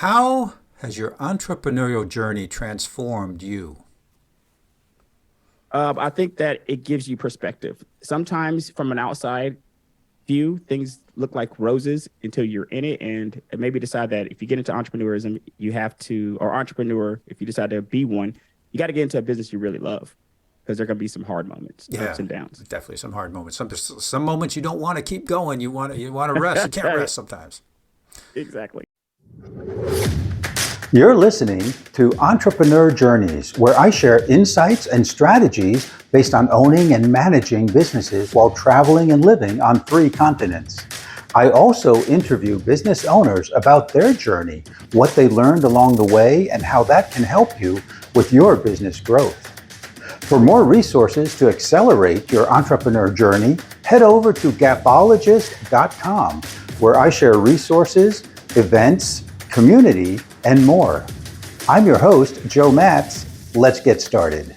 How has your entrepreneurial journey transformed you? I think that it gives you perspective. Sometimes from an outside view, things look like roses until you're in it, and maybe decide that if you get into entrepreneurism, you have to, or entrepreneur, if you decide to be one, you got to get into a business you really love because there are going to be some hard moments, ups Yeah, and downs. definitely some hard moments. Some moments you don't want to keep going. You want to rest. You can't rest sometimes. Exactly. You're listening to Entrepreneur Journeys, where I share insights and strategies based on owning and managing businesses while traveling and living on 3 continents. I also interview business owners about their journey, what they learned along the way, and how that can help you with your business growth. For more resources to accelerate your entrepreneur journey, head over to gapologist.com, where I share resources, events, community, and more. I'm your host, Joe Matz. Let's get started.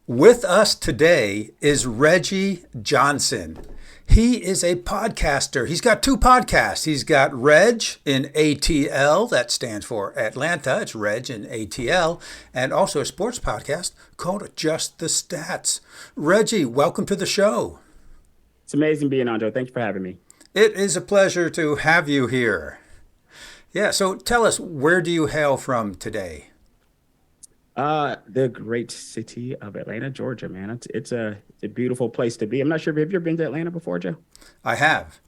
With us today is Reggie Johnson. He is a podcaster. He's got 2 podcasts. He's got Reg in ATL, that stands for Atlanta. It's Reg in ATL, and also a sports podcast called Just the Stats. Reggie, welcome to the show. It's amazing being on, Joe. Thank you for having me. It is a pleasure to have you here. Yeah, so tell us, where do you hail from today? The great city of Atlanta, Georgia, man. It's a beautiful place to be. I'm not sure, have you ever been to Atlanta before, Joe? I have.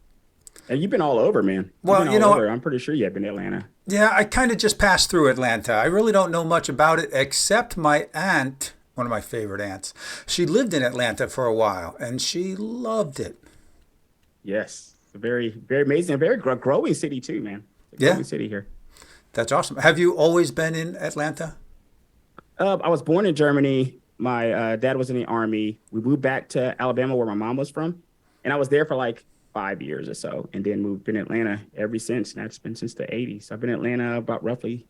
And you've been all over, man. Well, You've been all over. I'm pretty sure you have been to Atlanta. Yeah, I kind of just passed through Atlanta. I really don't know much about it except my aunt, one of my favorite aunts. She lived in Atlanta for a while and she loved it. Yes. It's a very, very amazing, a very growing city too, man. It's a growing city here. That's awesome. Have you always been in Atlanta? I was born in Germany. My dad was in the army. We moved back to Alabama where my mom was from. And I was there for like 5 years or so and then moved in Atlanta ever since. And that's been since the 80s. So I've been in Atlanta about roughly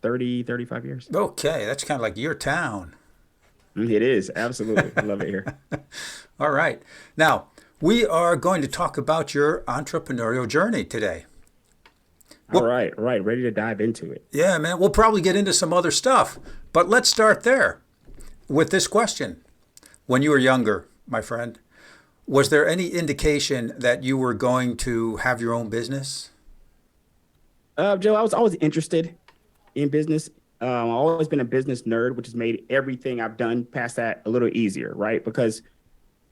35 years. Okay, that's kind of like your town. It is. Absolutely. I love it here. All right. Now, we are going to talk about your entrepreneurial journey today. All right. Ready to dive into it. Yeah, man. We'll probably get into some other stuff, but let's start there with this question. When you were younger, my friend, was there any indication that you were going to have your own business? Joe, I was always interested in business. I've always been a business nerd, which has made everything I've done past that a little easier, right? Because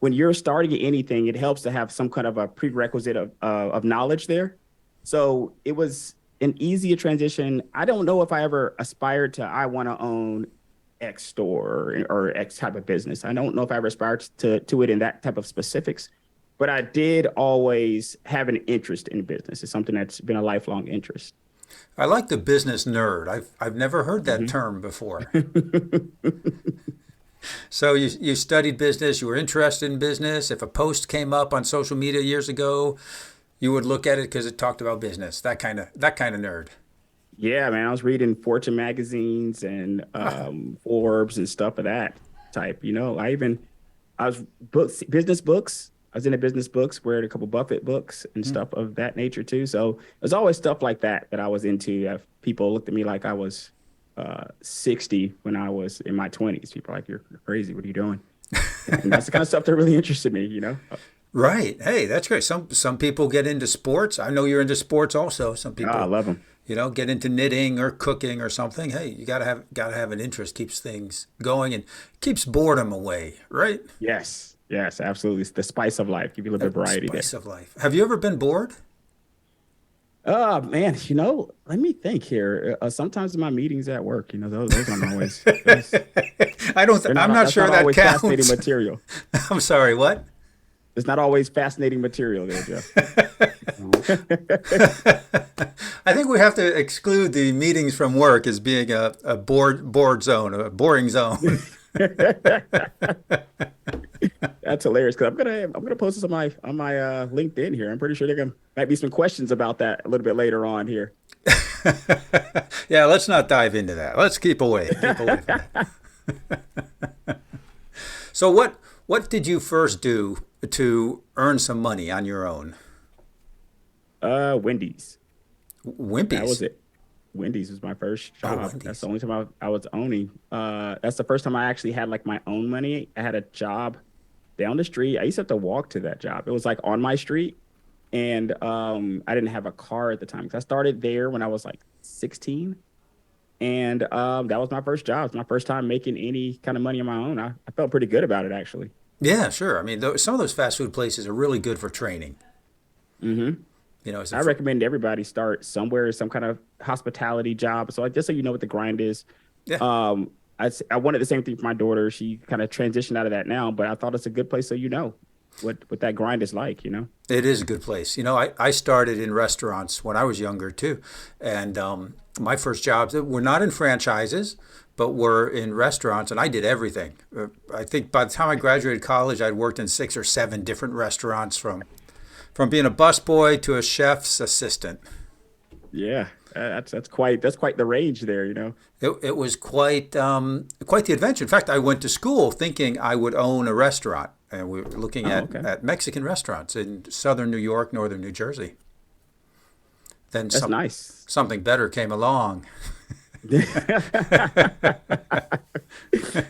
when you're starting anything, it helps to have some kind of a prerequisite of knowledge there. So it was an easier transition. I don't know if I ever aspired to, I want to own X store or X type of business. I don't know if I ever aspired to it in that type of specifics, but I did always have an interest in business. It's something that's been a lifelong interest. I like the business nerd. I've never heard that term before. So you studied business, you were interested in business. If a post came up on social media years ago, you would look at it because it talked about business. That kind of nerd. Yeah, man. I was reading Fortune magazines and Forbes and stuff of that type. You know, I was business books. I was into business books, read a couple Buffett books and stuff of that nature too. So there's always stuff like that I was into. People looked at me like I was 60 when I was in my 20s. People are like, you're crazy. What are you doing? And that's the kind of stuff that really interested me, you know? Right. Hey, that's great. Some people get into sports. I know you're into sports also. Some people, I love them. Get into knitting or cooking or something. Hey, you gotta have an interest. Keeps things going and keeps boredom away. Right. Yes, absolutely. It's the spice of life. Give you a little bit of variety there. Spice of life. Have you ever been bored? Man, let me think here. Sometimes in my meetings at work, those aren't always. Those, I'm not sure that always counts. Fascinating material. I'm sorry. What? It's not always fascinating material there, Jeff. I think we have to exclude the meetings from work as being a bored zone, a boring zone. That's hilarious because I'm gonna post this on my LinkedIn here. I'm pretty sure might be some questions about that a little bit later on here. Yeah, let's not dive into that. Let's keep away from that. So what did you first do to earn some money on your own? Wendy's. Wimpies. That was it. Wendy's was my first Oh, job. Wendy's. That's the only time I was owning. That's the first time I actually had like my own money. I had a job down the street. I used to have to walk to that job. It was like on my street. And I didn't have a car at the time because I started there when I was like 16. And that was my first job. It's my first time making any kind of money on my own. I felt pretty good about it, actually. Yeah, sure. I mean, some of those fast food places are really good for training. Mm-hmm. You know, I recommend everybody start somewhere, some kind of hospitality job. So like, just so you know what the grind is. yeah. I wanted the same thing for my daughter. She kind of transitioned out of that now, but I thought it's a good place so you know what that grind is like, you know? It is a good place. You know, I started in restaurants when I was younger too. And my first jobs were not in franchises, but were in restaurants. And I did everything. I think by the time I graduated college, I'd worked in 6 or 7 different restaurants from being a busboy to a chef's assistant. Yeah, that's quite the range there, you know? It was quite the adventure. In fact, I went to school thinking I would own a restaurant. And we were looking at Mexican restaurants in southern New York, northern New Jersey. Then That's nice. Something better came along.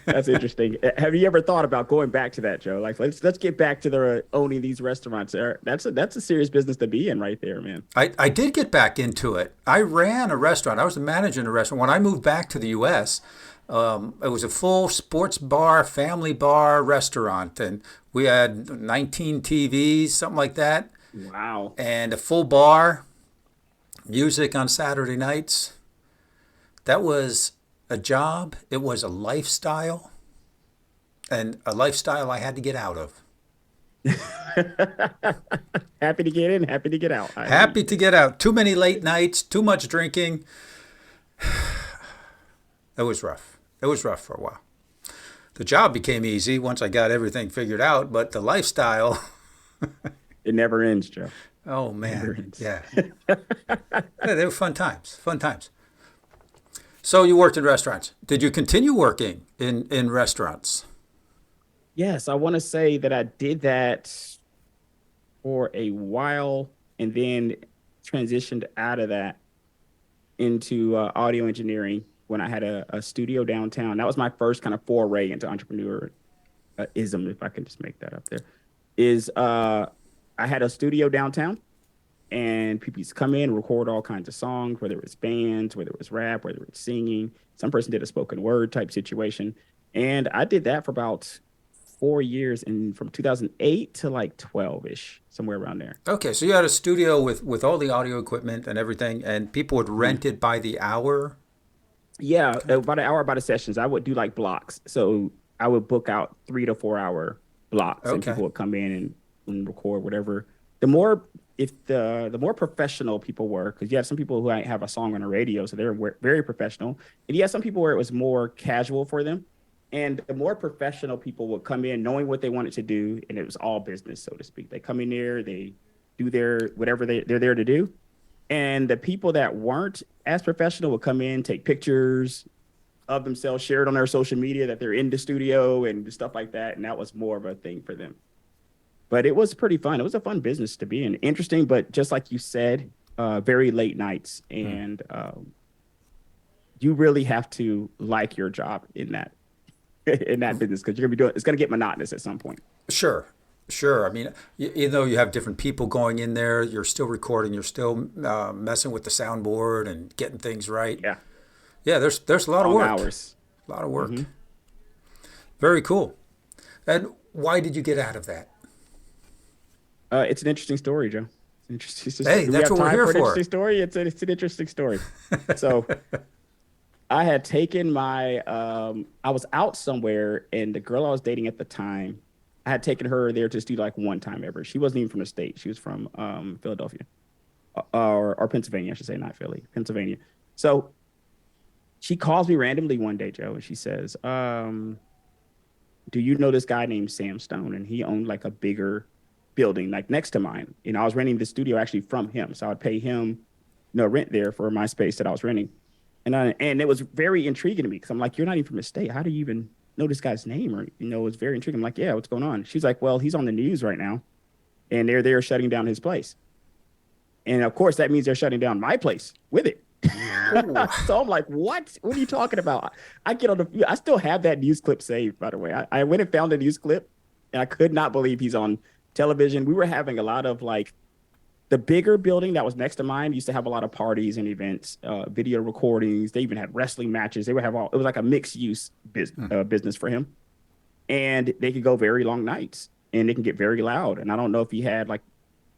That's interesting. Have you ever thought about going back to that, Joe? Like, let's get back to the owning these restaurants. That's a serious business to be in right there, man. I did get back into it. I ran a restaurant. I was the manager in a restaurant. When I moved back to the U.S., it was a full sports bar, family bar restaurant. And we had 19 TVs, something like that. Wow. And a full bar, music on Saturday nights. That was a job. It was a lifestyle. And a lifestyle I had to get out of. Happy to get in, happy to get out. Happy to get out. Too many late nights, too much drinking. It was rough. It was rough for a while. The job became easy once I got everything figured out, but the lifestyle. It never ends, Joe. Oh, man. Yeah. Yeah, they were fun times. Fun times. So you worked in restaurants. Did you continue working in restaurants? Yes, I want to say that I did that for a while and then transitioned out of that into audio engineering when I had a studio downtown. That was my first kind of foray into entrepreneurism, if I can just make that up there, I had a studio downtown and people used to come in and record all kinds of songs, whether it was bands, whether it was rap, whether it was singing. Some person did a spoken word type situation. And I did that for about 4 years, and from 2008 to like 12-ish, somewhere around there. Okay, so you had a studio with all the audio equipment and everything, and people would rent it by the hour? Yeah, about an hour, about a sessions. I would do like blocks. So I would book out 3 to 4 hour blocks, and people would come in and record whatever. The more professional people were, because you have some people who have a song on the radio, so they're very professional, and you have some people where it was more casual for them. And the more professional people would come in knowing what they wanted to do, and it was all business, so to speak. They come in there, they do whatever they're there to do. And the people that weren't as professional would come in, take pictures of themselves, share it on their social media that they're in the studio and stuff like that. And that was more of a thing for them. But it was pretty fun. It was a fun business to be in. Interesting, but just like you said, very late nights. And you really have to like your job in that business, because it's going to get monotonous at some point. Sure. I mean, even though you have different people going in there, you're still recording, you're still messing with the soundboard and getting things right. Yeah. There's a lot of work. Hours. A lot of work. Mm-hmm. Very cool. And why did you get out of that? It's an interesting story, Joe. It's interesting. Hey, that's what we're here for. An interesting story. It's an interesting story. So I had taken I was out somewhere, and the girl I was dating at the time, I had taken her there to just do like one time ever. She wasn't even from the state. She was from Philadelphia or Pennsylvania, I should say, not Philly, Pennsylvania. So she calls me randomly one day, Joe, and she says, do you know this guy named Sam Stone? And he owned like a bigger building like next to mine. You know, I was renting the studio actually from him. So I would pay him, rent there for my space that I was renting. And it was very intriguing to me, because I'm like, you're not even from the state. How do you even know this guy's name? Or, it's very intriguing. I'm like, yeah, what's going on? She's like, well, he's on the news right now, and they're shutting down his place. And of course, that means they're shutting down my place with it. Ooh. So I'm like, what? What are you talking about? I get on the, I still have that news clip saved, by the way. I went and found a news clip and I could not believe he's on television. We were having a lot of like, the bigger building that was next to mine used to have a lot of parties and events, video recordings. They even had wrestling matches. They would have all, it was like a mixed use business for him. And they could go very long nights and they can get very loud. And I don't know if he had like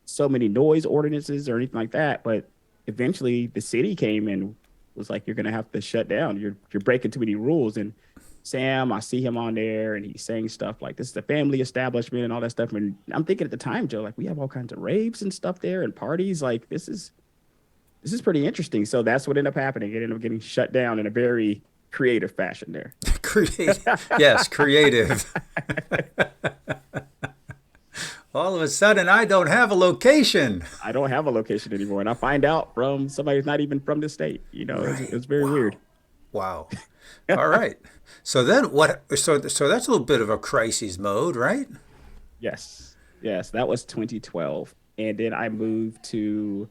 so many noise ordinances or anything like that, but eventually the city came and was like, you're going to have to shut down. You're breaking too many rules. And Sam, I see him on there and he's saying stuff like this is a family establishment and all that stuff. And I'm thinking at the time, Joe, like we have all kinds of raves and stuff there and parties. Like this is pretty interesting. So that's what ended up happening. It ended up getting shut down in a very creative fashion there. Yes, creative. All of a sudden, I don't have a location. I don't have a location anymore. And I find out from somebody who's not even from the state. You know, right. It's very weird. Wow. All right. So then what? So that's a little bit of a crisis mode, right? Yes. That was 2012. And then I moved to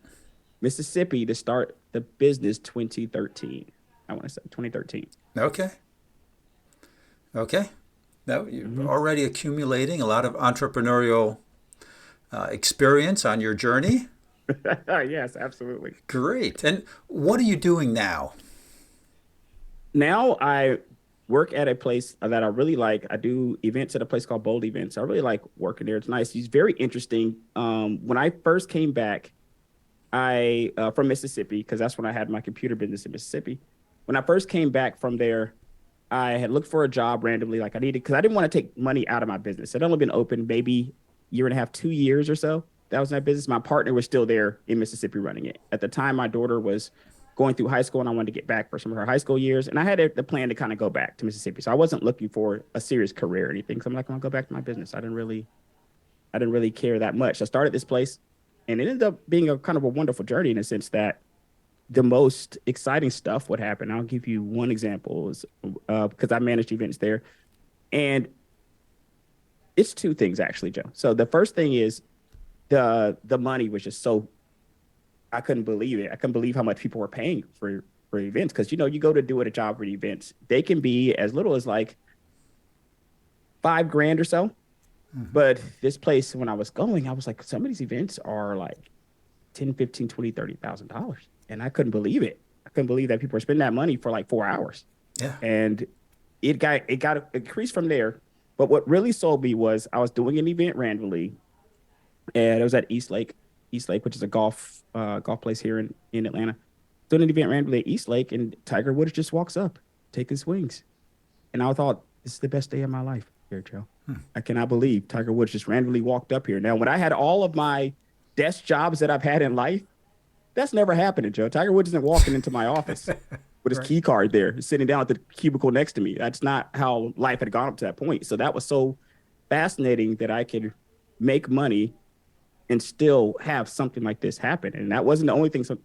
Mississippi to start the business 2013. I want to say 2013. Okay. Now you're already accumulating a lot of entrepreneurial experience on your journey. Yes, absolutely. Great. And what are you doing now? Now I work at a place that I really like. I do events at a place called Bold Events. I really like working there. It's nice. It's very interesting. When I first came back, I from Mississippi, because that's when I had my computer business in Mississippi. When I first came back from there, I had looked for a job randomly, like I needed, because I didn't want to take money out of my business. It had only been open maybe a year and a half, 2 years or so. That was my business. My partner was still there in Mississippi running it. At the time, my daughter was going through high school and I wanted to get back for some of her high school years. And I had the plan to kind of go back to Mississippi. So I wasn't looking for a serious career or anything. So I'm like, I'm gonna go back to my business. I didn't really care that much. I started this place and it ended up being a kind of a wonderful journey in a sense that the most exciting stuff would happen. I'll give you one example is because I managed events there. And it's two things actually, Joe. So the first thing is the money was just so, I couldn't believe it. I couldn't believe how much people were paying for events. Cause you know, you go to do a job for events, they can be as little as like $5,000 or so. Mm-hmm. But this place, when I was going, I was like, some of these events are like 10, 15, 20, $30,000. And I couldn't believe it. I couldn't believe that people were spending that money for like 4 hours. Yeah. And it got increased from there. But what really sold me was I was doing an event randomly, and it was at East Lake, which is a golf place here in Atlanta. Doing an event randomly at East Lake, and Tiger Woods just walks up, taking swings. And I thought, this is the best day of my life here, Joe. I cannot believe Tiger Woods just randomly walked up here. Now, when I had all of my desk jobs that I've had in life, that's never happening, Joe. Tiger Woods isn't walking into my office with his key card there, sitting down at the cubicle next to me. That's not how life had gone up to that point. So that was so fascinating that I could make money and still have something like this happen. And that wasn't the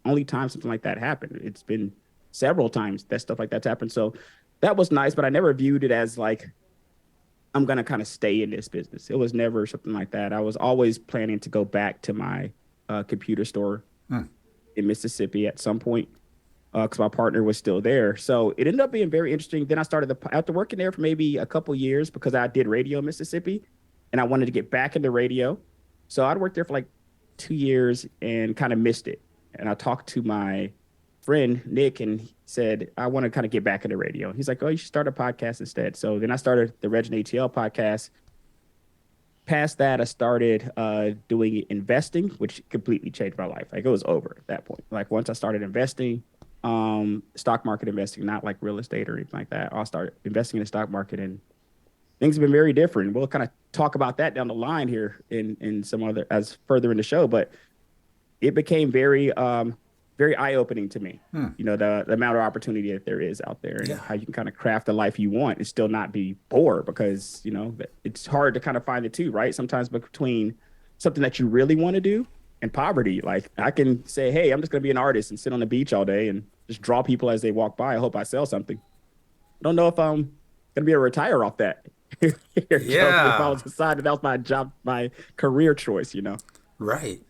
only time something like that happened. It's been several times that stuff like that's happened. So that was nice, but I never viewed it as like, I'm going to kind of stay in this business. It was never something like that. I was always planning to go back to my computer store in Mississippi at some point because my partner was still there. So it ended up being very interesting. Then I started after working there for maybe a couple years because I did radio in Mississippi and I wanted to get back into radio. So I'd worked there for like 2 years and kind of missed it. And I talked to my friend, Nick, and he said, I want to kind of get back into radio. He's like, oh, you should start a podcast instead. So then I started the Reggie ATL podcast. Past that, I started doing investing, which completely changed my life. Like it was over at that point. Like once I started investing, stock market investing, not like real estate or anything like that. I started investing in the stock market and things have been very different. We'll kind of talk about that down the line here in some other, as further in the show, but it became very eye-opening to me, you know, the amount of opportunity that there is out there and how you can kind of craft the life you want and still not be poor because, you know, it's hard to kind of find the two, right? Sometimes between something that you really want to do and poverty. Like I can say, hey, I'm just going to be an artist and sit on the beach all day and just draw people as they walk by. I hope I sell something. I don't know if I'm going to be able to retire off that. If I was decided that was my job, my career choice, you know? Right.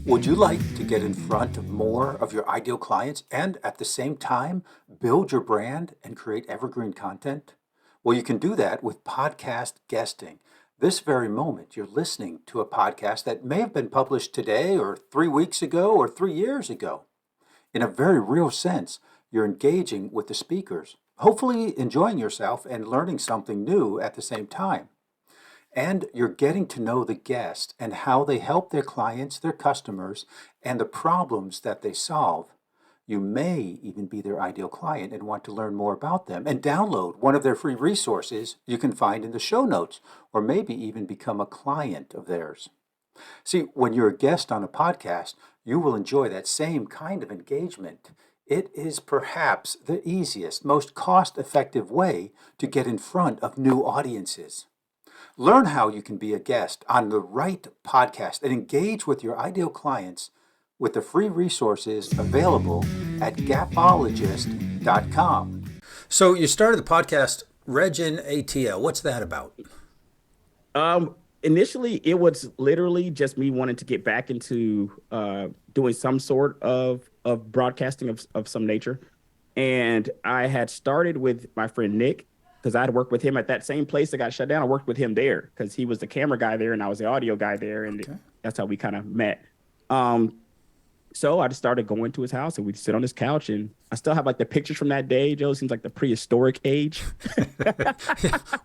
Would you like to get in front of more of your ideal clients and at the same time build your brand and create evergreen content? Well, you can do that with podcast guesting. This very moment, you're listening to a podcast that may have been published today or 3 weeks ago or 3 years ago. In a very real sense, you're engaging with the speakers, hopefully enjoying yourself and learning something new at the same time. And you're getting to know the guest and how they help their clients, their customers, and the problems that they solve. You may even be their ideal client and want to learn more about them and download one of their free resources you can find in the show notes, or maybe even become a client of theirs. See, when you're a guest on a podcast, you will enjoy that same kind of engagement. It is perhaps the easiest, most cost-effective way to get in front of new audiences. Learn how you can be a guest on the right podcast and engage with your ideal clients with the free resources available at gapologist.com. So you started the podcast Regin ATL. What's that about? Initially, it was literally just me wanting to get back into doing some sort of broadcasting of some nature. And I had started with my friend Nick, because I had worked with him at that same place that got shut down. I worked with him there because he was the camera guy there and I was the audio guy there. And that's how we kind of met. So I just started going to his house and we'd sit on his couch, and I still have like the pictures from that day. Joe, seems like the prehistoric age.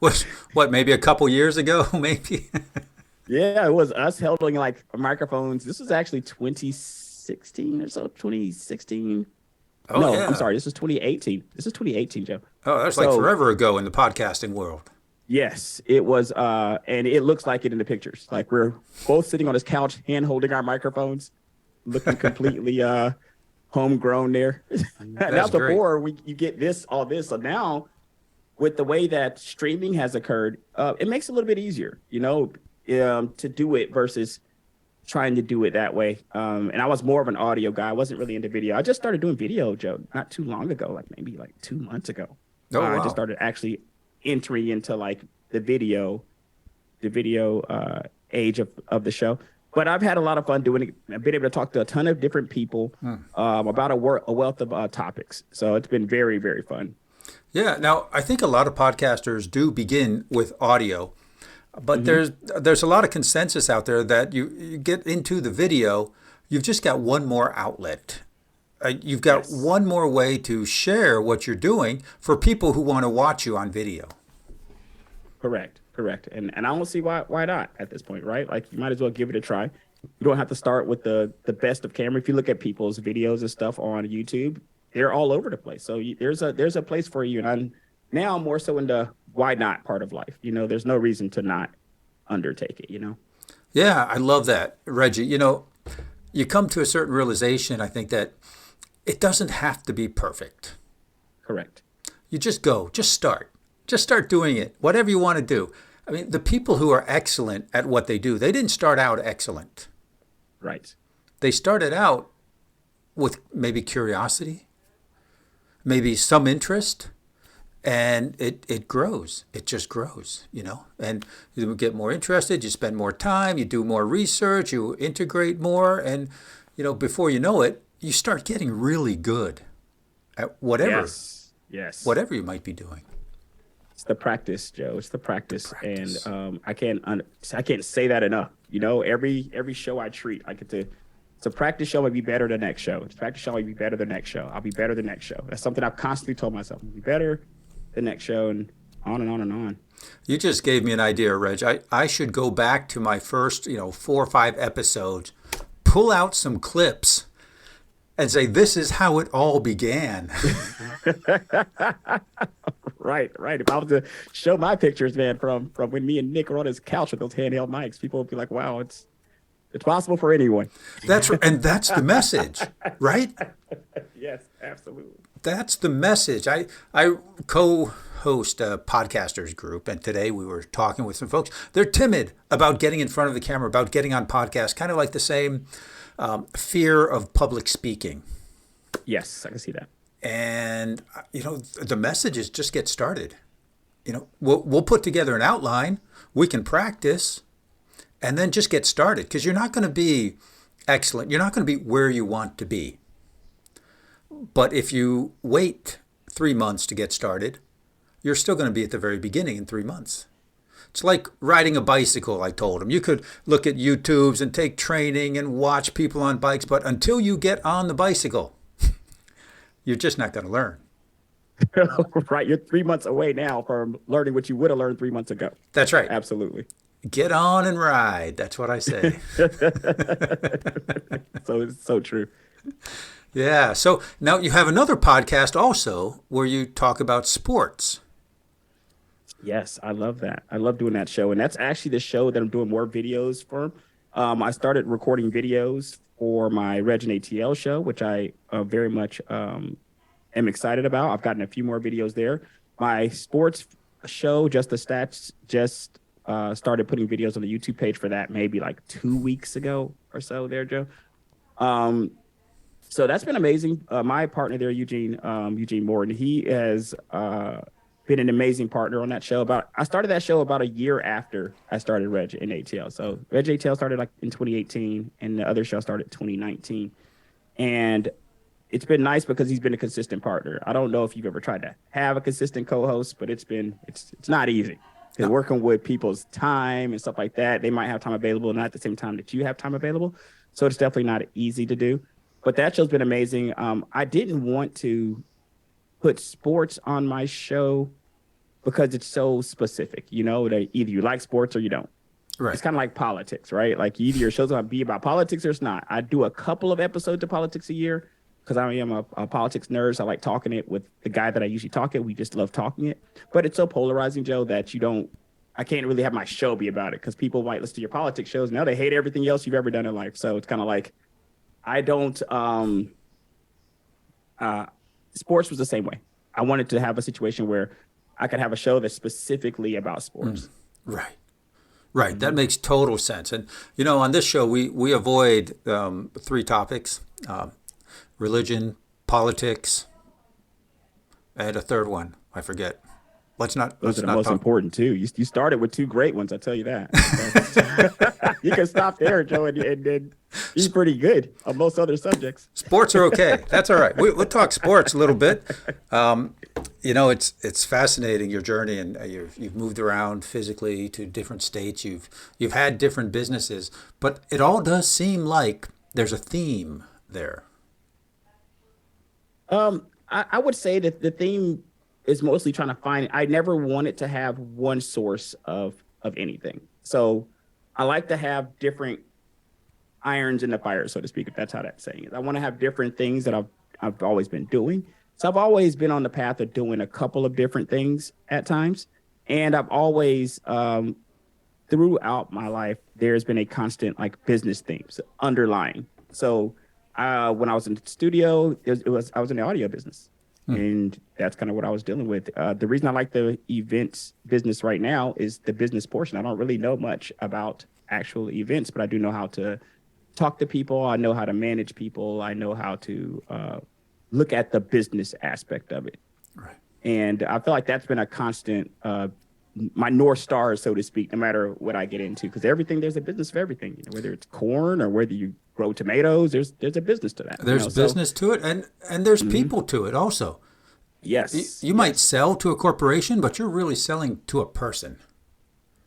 What, maybe a couple years ago, maybe? Yeah, it was us holding like microphones. This was actually 2016 or so, 2016. Oh, no, yeah. I'm sorry. This was 2018. This is 2018, Joe. Oh, that's like forever ago in the podcasting world. Yes, it was. And it looks like it in the pictures. Like we're both sitting on his couch, hand holding our microphones, looking completely homegrown there. Now before you get all this. So now with the way that streaming has occurred, it makes it a little bit easier, to do it versus trying to do it that way. And I was more of an audio guy. I wasn't really into video. I just started doing video, Joe, not too long ago, like maybe like 2 months ago. Oh, wow. I just started actually entering into like the video age of the show. But I've had a lot of fun doing it. I've been able to talk to a ton of different people about a wealth of topics. So it's been very, very fun. Yeah. Now, I think a lot of podcasters do begin with audio. But there's a lot of consensus out there that you get into the video, you've just got one more outlet. You've got one more way to share what you're doing for people who want to watch you on video. Correct. And I don't see why not at this point, right? Like you might as well give it a try. You don't have to start with the best of camera. If you look at people's videos and stuff on YouTube, they're all over the place. So there's a place for you. And I'm now more so in the why not part of life. There's no reason to not undertake it, Yeah, I love that, Reggie. You come to a certain realization, I think, that it doesn't have to be perfect. Correct. You just start doing it, whatever you want to do. I mean, the people who are excellent at what they do, they didn't start out excellent. Right. They started out with maybe curiosity, maybe some interest, and it grows. It just grows, and you get more interested, you spend more time, you do more research, you integrate more, and, before you know it, you start getting really good at whatever you might be doing. It's the practice, Joe. It's the practice. And I can't say that enough. Every show I treat, I get to. It's a practice show. Might be better the next show. It's a practice show. Might be better the next show. I'll be better the next show. That's something I've constantly told myself. I'll be better the next show, and on and on and on. You just gave me an idea, Reg. I should go back to my first, 4 or 5 episodes, pull out some clips, and say, this is how it all began. Right. If I was to show my pictures, man, from when me and Nick were on his couch with those handheld mics, people would be like, wow, it's possible for anyone. That's right. And that's the message, right? Yes, absolutely. That's the message. I co-host a podcasters group, and today we were talking with some folks. They're timid about getting in front of the camera, about getting on podcasts, kind of like the same fear of public speaking. Yes, I can see that. And, the message is just get started. We'll put together an outline. We can practice and then just get started, because you're not going to be excellent. You're not going to be where you want to be. But if you wait 3 months to get started, you're still going to be at the very beginning in 3 months. It's like riding a bicycle, I told him. You could look at YouTubes and take training and watch people on bikes, but until you get on the bicycle, you're just not going to learn. Right. You're 3 months away now from learning what you would have learned 3 months ago. That's right. Absolutely. Get on and ride. That's what I say. So it's so true. Yeah. So now you have another podcast also where you talk about sports. Yes, I love that. I love doing that show. And that's actually the show that I'm doing more videos for. I started recording videos for my Reggie and ATL show, which I very much am excited about. I've gotten a few more videos there. My sports show, Just the Stats, started putting videos on the YouTube page for that maybe like 2 weeks ago or so there, Joe. So that's been amazing. My partner there, Eugene Morton, he has been an amazing partner on that show. I started that show about a year after I started Reg and ATL. So Reg ATL started like in 2018 and the other show started in 2019. And it's been nice because he's been a consistent partner. I don't know if you've ever tried to have a consistent co-host, but it's not easy. Because working with people's time and stuff like that, they might have time available, not at the same time that you have time available. So it's definitely not easy to do. But that show's been amazing. I didn't want to put sports on my show because it's so specific, that either you like sports or you don't. Right. It's kind of like politics, right? Like either your show's going to be about politics or it's not. I do a couple of episodes of politics a year because I am a politics nerd. So I like talking it with the guy that I usually talk it. We just love talking it. But it's so polarizing, Joe, that I can't really have my show be about it because people might listen to your politics shows. Now they hate everything else you've ever done in life. So it's kind of like, I don't, sports was the same way. I wanted to have a situation where I could have a show that's specifically about sports. Right. Right. That makes total sense. And, on this show, we avoid 3 topics, religion, politics, and a third one. I forget. Those are the most important too. You started with 2 great ones, I tell you that. You can stop there, Joe, and he's pretty good on most other subjects. Sports are okay. That's all right. We'll talk sports a little bit. It's fascinating, your journey, and you've moved around physically to different states. You've had different businesses, but it all does seem like there's a theme there. I would say that the theme is mostly trying to find. I never wanted to have one source of anything. So I like to have different irons in the fire, so to speak, if that's how that saying is. I want to have different things that I've always been doing. So I've always been on the path of doing a couple of different things at times. And I've always, throughout my life, there's been a constant business themes underlying. So when I was in the studio, I was in the audio business. And that's kind of what I was dealing with. The reason I like the events business right now is the business portion. I don't really know much about actual events, but I do know how to talk to people. I know how to manage people. I know how to look at the business aspect of it. Right. And I feel like that's been a constant, my North Star, so to speak, no matter what I get into, because there's a business for everything, whether it's corn or whether you grow tomatoes, there's a business to that. There's business to it, and there's people to it also. Yes. You might sell to a corporation, but you're really selling to a person.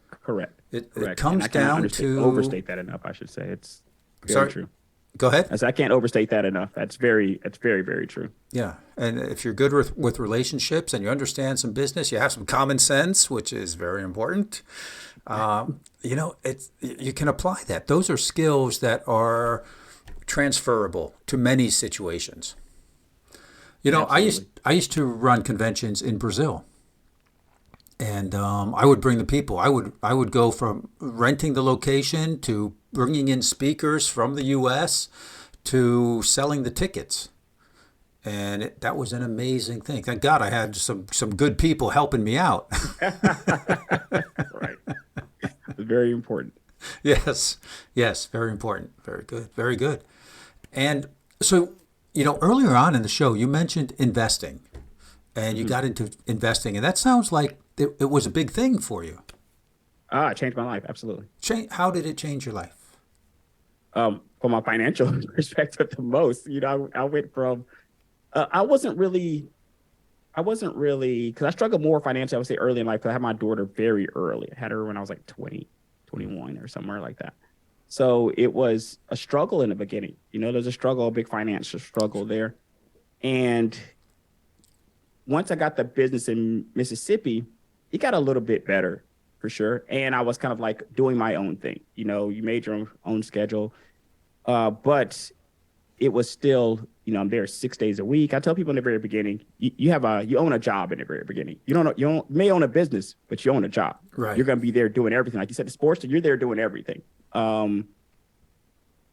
Correct. It comes down to overstate that enough, I should say. It's very true. Go ahead. I can't overstate that enough. That's very, very true. Yeah. And if you're good with relationships and you understand some business, you have some common sense, which is very important. You can apply that. Those are skills that are transferable to many situations. I used to run conventions in Brazil. And I would bring the people. I would go from renting the location to bringing in speakers from the U.S. to selling the tickets. And that was an amazing thing. Thank God I had some good people helping me out. Right. Very important. Yes, very important. Very good, very good. And so, earlier on in the show, you mentioned investing. And you got into investing. And that sounds like it was a big thing for you. It changed my life, absolutely. How did it change your life? From a financial perspective, the most. I went from I wasn't really because I struggled more financially, I would say, early in life, because I had my daughter very early. I had her when I was like 20, 21 or somewhere like that. So it was a struggle in the beginning. There's a struggle, a big financial struggle there. And once I got the business in Mississippi, it got a little bit better for sure. And I was kind of like doing my own thing. You made your own schedule. But it was still, I'm there 6 days a week. I tell people in the very beginning, you own a job in the very beginning. You may own a business, but you own a job. Right. You're going to be there doing everything. Like you said, the sports, you're there doing everything.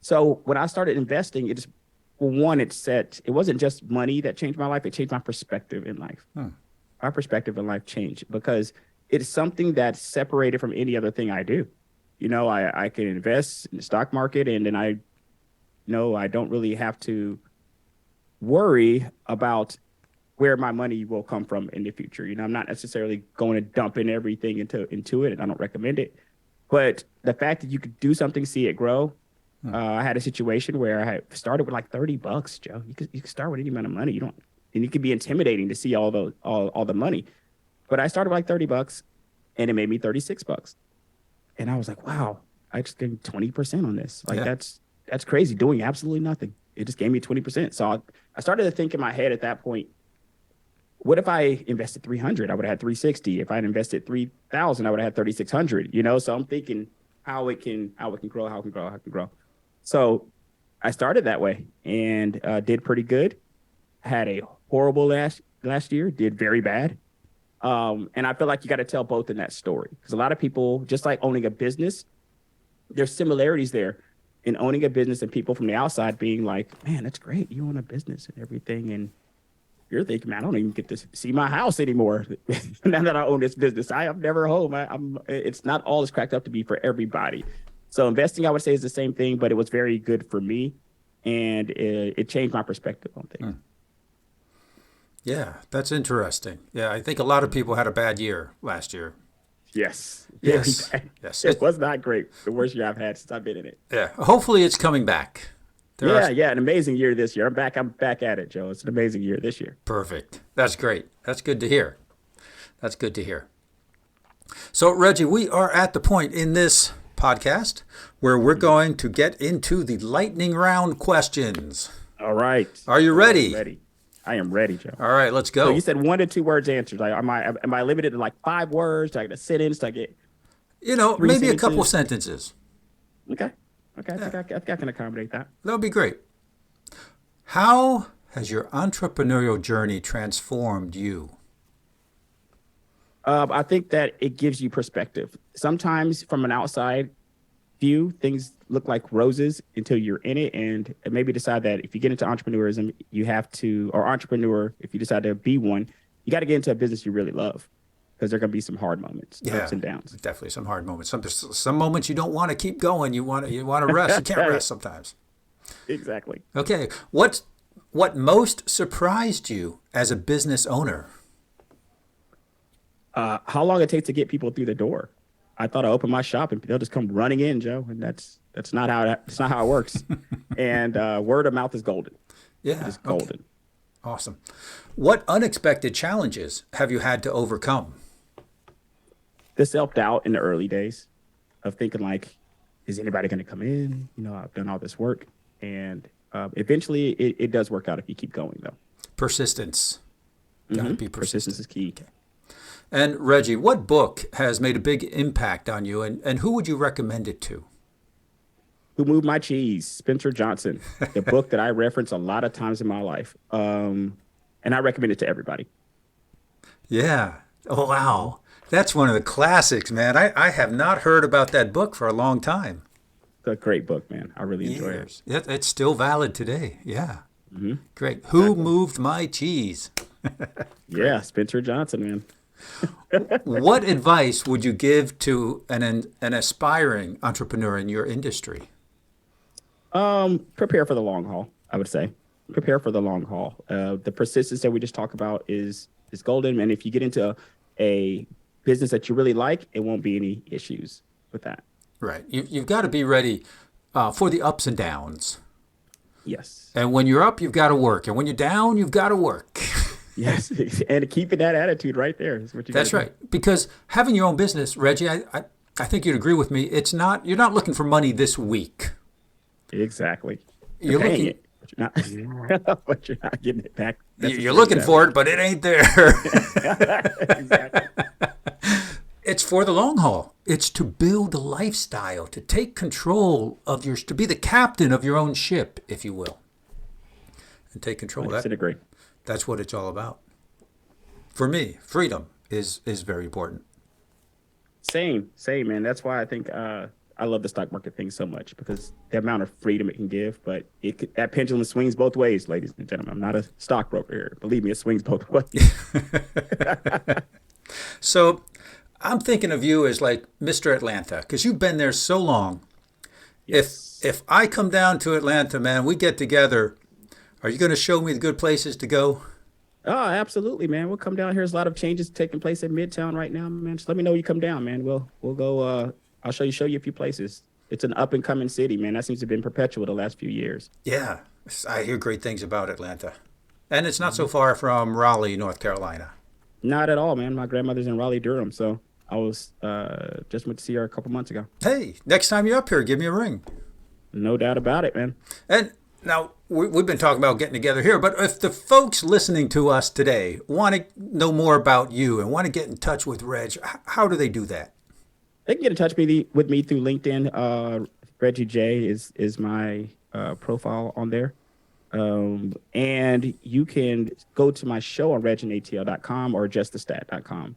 So when I started investing, it wasn't just money that changed my life. It changed my perspective in life. My perspective in life changed because it's something that's separated from any other thing I do. I can invest in the stock market, and then I don't really have to worry about where my money will come from in the future. I'm not necessarily going to dump in everything into it, and I don't recommend it. But the fact that you could do something, see it grow. I had a situation where I had started with like $30, Joe. You could start with any amount of money. And it could be intimidating to see all the money. But I started with like $30, and it made me $36. And I was like, wow, I just gained 20% on this. Like, that's crazy, doing absolutely nothing. It just gave me 20%. So I started to think in my head at that point, what if I invested 300? I would have had 360. If I had invested 3,000, I would have had 3,600. So I'm thinking how it can grow. So I started that way and did pretty good. Had a horrible last year, did very bad. And I feel like you got to tell both in that story, because a lot of people, just like owning a business, there's similarities there in owning a business and people from the outside being like, man, that's great. You own a business and everything. And you're thinking, man, I don't even get to see my house anymore now that I own this business. I am never home. It's not all it's cracked up to be for everybody. So investing, I would say, is the same thing, but it was very good for me. And it changed my perspective on things. Yeah, that's interesting. Yeah, I think a lot of people had a bad year last year. Yes. Yes. It was not great. The worst year I've had since I've been in it. Yeah. Hopefully it's coming back. An amazing year this year. I'm back at it, Joe. It's an amazing year this year. Perfect. That's great. That's good to hear. So, Reggie, we are at the point in this podcast where we're going to get into the lightning round questions. All right. Are you ready? Ready. I am ready, Joe. All right, let's go. So you said 1 to 2 words answers. Like, am I limited to like 5 words? Do I get a sentence? Do I get maybe a couple sentences. Okay. I think I can accommodate that. That would be great. How has your entrepreneurial journey transformed you? I think that it gives you perspective. Sometimes from an outside view, things look like roses until you're in it, and maybe decide that if you get into entrepreneurism, if you decide to be one, you got to get into a business you really love, because there are going to be some hard moments, ups and downs. Definitely some hard moments. Some moments you don't want to keep going. You want to rest. You can't rest sometimes. Exactly. Okay. What most surprised you as a business owner? How long it takes to get people through the door. I thought I opened my shop and they'll just come running in, Joe, and that's not how it works. And word of mouth is golden. Yeah, it's golden. Okay. Awesome. What unexpected challenges have you had to overcome? The self-doubt in the early days of thinking like, is anybody going to come in? I've done all this work, and eventually it does work out if you keep going, though. Persistence. Gotta be persistent. Persistence is key. Okay. And Reggie, what book has made a big impact on you, and who would you recommend it to? Who Moved My Cheese? Spencer Johnson, the book that I reference a lot of times in my life. And I recommend it to everybody. Yeah. Oh, wow. That's one of the classics, man. I have not heard about that book for a long time. It's a great book, man. I really enjoy it. It's still valid today. Yeah. Mm-hmm. Great. Who Moved My Cheese? Yeah, Spencer Johnson, man. What advice would you give to an aspiring entrepreneur in your industry? Prepare for the long haul, I would say. Prepare for the long haul. The persistence that we just talked about is golden. And if you get into a business that you really like, it won't be any issues with that. Right. You've got to be ready for the ups and downs. Yes. And when you're up, you've got to work. And when you're down, you've got to work. Yes. And keeping that attitude right there is what you That's right. Because having your own business, Reggie, I think you'd agree with me. You're not looking for money this week. Exactly. You're looking. It, but you're not getting it back. You're looking for it, but it ain't there. Exactly. It's for the long haul. It's to build a lifestyle, to take control of to be the captain of your own ship, if you will, and take control. I agree. That's what it's all about. For me, freedom is very important. Same, man. That's why I think I love the stock market thing so much, because the amount of freedom it can give, but that pendulum swings both ways, ladies and gentlemen. I'm not a stockbroker here. Believe me, it swings both ways. So I'm thinking of you as like Mr. Atlanta, because you've been there so long. Yes. If I come down to Atlanta, man, we get together, are you going to show me the good places to go? Oh, absolutely, man. We'll come down here. There's a lot of changes taking place in Midtown right now, man. Just let me know when you come down, man. We'll go. I'll show you a few places. It's an up and coming city, man. That seems to have been perpetual the last few years. Yeah, I hear great things about Atlanta. And it's not so far from Raleigh, North Carolina. Not at all, man. My grandmother's in Raleigh, Durham, so I was just went to see her a couple months ago. Hey, next time you're up here, give me a ring. No doubt about it, man. And now, we've been talking about getting together here, but if the folks listening to us today want to know more about you and want to get in touch with Reg, how do they do that? They can get in touch with me through LinkedIn. Reggie J is my profile on there. And you can go to my show on reginatl.com or justthestat.com.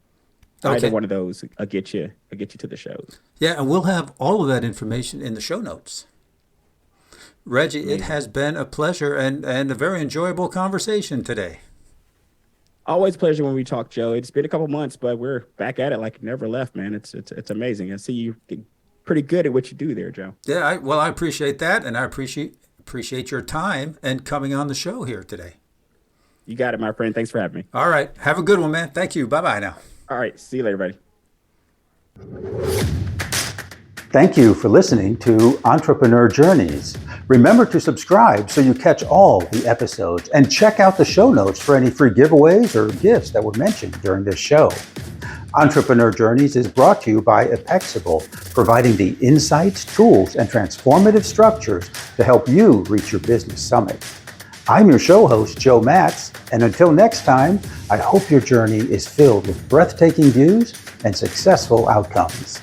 Okay. Either one of those will get you to the shows. Yeah, and we'll have all of that information in the show notes. Reggie, it has been a pleasure and a very enjoyable conversation today. Always a pleasure when we talk, Joe. It's been a couple months, but we're back at it like it never left, man. It's amazing. I see you pretty good at what you do there, Joe. Yeah, I appreciate that, and I appreciate your time and coming on the show here today. You got it, my friend. Thanks for having me. All right. Have a good one, man. Thank you. Bye-bye now. All right. See you later, buddy. Thank you for listening to Entrepreneur Journeys. Remember to subscribe so you catch all the episodes, and check out the show notes for any free giveaways or gifts that were mentioned during this show. Entrepreneur Journeys is brought to you by Apexible, providing the insights, tools, and transformative structures to help you reach your business summit. I'm your show host, Joe Matz, and until next time, I hope your journey is filled with breathtaking views and successful outcomes.